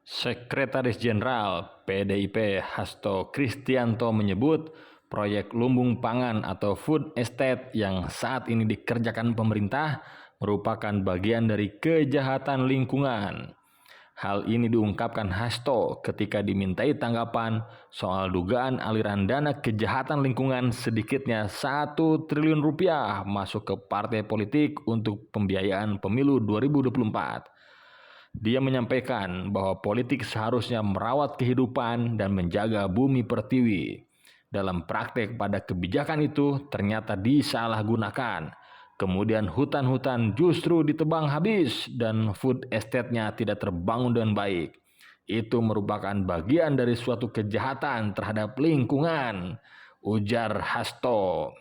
Sekretaris Jenderal PDIP Hasto Kristianto menyebut proyek lumbung pangan atau food estate yang saat ini dikerjakan pemerintah merupakan bagian dari kejahatan lingkungan. Hal ini diungkapkan Hasto ketika dimintai tanggapan soal dugaan aliran dana kejahatan lingkungan sedikitnya 1 triliun rupiah masuk ke partai politik untuk pembiayaan pemilu 2024. Dia menyampaikan bahwa politik seharusnya merawat kehidupan dan menjaga bumi pertiwi. Dalam praktek pada kebijakan itu ternyata disalahgunakan. Kemudian hutan-hutan justru ditebang habis dan food estate-nya tidak terbangun dengan baik. Itu merupakan bagian dari suatu kejahatan terhadap lingkungan, ujar Hasto.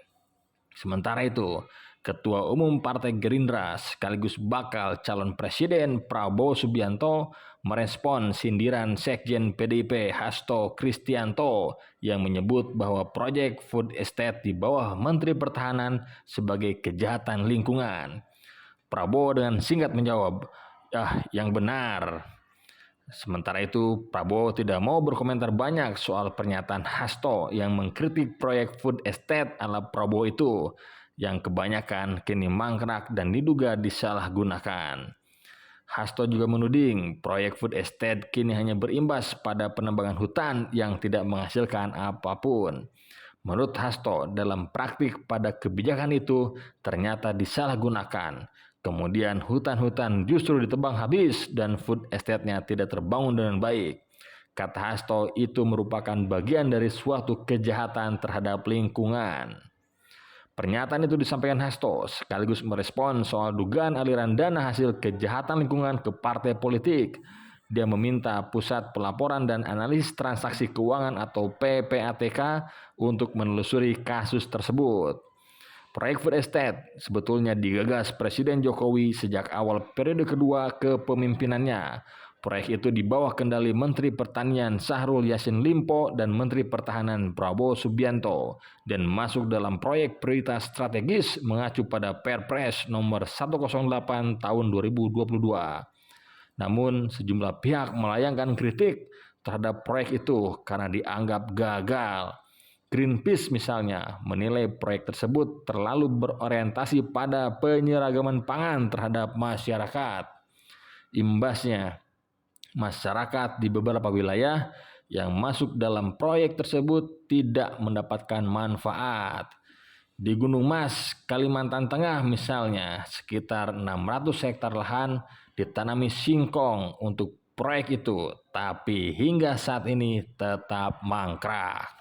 Sementara itu, Ketua Umum Partai Gerindra sekaligus bakal calon Presiden Prabowo Subianto merespon sindiran Sekjen PDIP Hasto Kristianto yang menyebut bahwa proyek food estate di bawah Menteri Pertahanan sebagai kejahatan lingkungan. Prabowo dengan singkat menjawab, yang benar. Sementara itu, Prabowo tidak mau berkomentar banyak soal pernyataan Hasto yang mengkritik proyek food estate ala Prabowo itu, yang kebanyakan kini mangkrak dan diduga disalahgunakan. Hasto juga menuding proyek food estate kini hanya berimbas pada penebangan hutan yang tidak menghasilkan apapun. Menurut Hasto, dalam praktik pada kebijakan itu ternyata disalahgunakan. Kemudian hutan-hutan justru ditebang habis dan food estate-nya tidak terbangun dengan baik. Kata Hasto, itu merupakan bagian dari suatu kejahatan terhadap lingkungan. Pernyataan itu disampaikan Hasto sekaligus merespon soal dugaan aliran dana hasil kejahatan lingkungan ke partai politik. Dia meminta Pusat Pelaporan dan Analisis Transaksi Keuangan atau PPATK untuk menelusuri kasus tersebut. Proyek food estate sebetulnya digagas Presiden Jokowi sejak awal periode kedua kepemimpinannya. Proyek itu di bawah kendali Menteri Pertanian Syahrul Yassin Limpo dan Menteri Pertahanan Prabowo Subianto dan masuk dalam proyek prioritas strategis mengacu pada Perpres nomor 108 tahun 2022. Namun sejumlah pihak melayangkan kritik terhadap proyek itu karena dianggap gagal. Greenpeace misalnya menilai proyek tersebut terlalu berorientasi pada penyeragaman pangan terhadap masyarakat. Imbasnya, masyarakat di beberapa wilayah yang masuk dalam proyek tersebut tidak mendapatkan manfaat. Di Gunung Mas, Kalimantan Tengah misalnya, sekitar 600 hektar lahan ditanami singkong untuk proyek itu, tapi hingga saat ini tetap mangkrak.